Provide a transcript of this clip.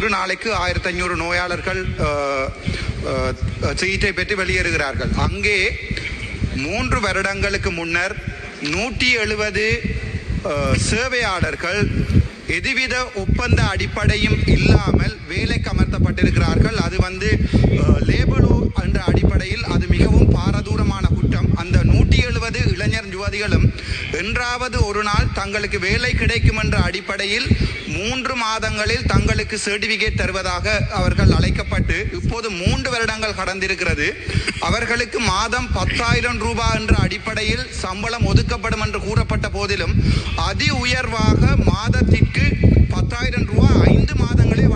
ஒரு நாளைக்கு 1500 நோயாளர்கள் சிகிச்சை பெற்று வெளியேறுகிறார்கள். அங்கே 3 வருடங்களுக்கு முன்னர் 170 சேவையாளர்கள் எதுவித ஒப்பந்த அடிப்படையும் இல்லாமல் வேலைக்கு அமர்த்தப்பட்டிருக்கிறார்கள். அது லேபலோ என்ற அடிப்படையில் அது மிகவும் பாரதூரமான குற்றம். அந்த 170 இளைஞர் யுவதிகளும் என்றாவது ஒரு நாள் தங்களுக்கு வேலை கிடைக்கும் என்ற அடிப்படையில் 3 மாதங்களில் தங்களுக்கு சர்டிபிகேட் தருவதாக அவர்கள் அழைக்கப்பட்டு இப்போது 3 வருடங்கள் கடந்திருக்கிறது. அவர்களுக்கு மாதம் 10,000 ரூபாய் என்ற அடிப்படையில் சம்பளம் ஒதுக்கப்படும் என்று கூறப்பட்ட போதிலும் அதி உயர்வாக மாதத்திற்கு 10,000 ரூபாய் 5 மாதங்களே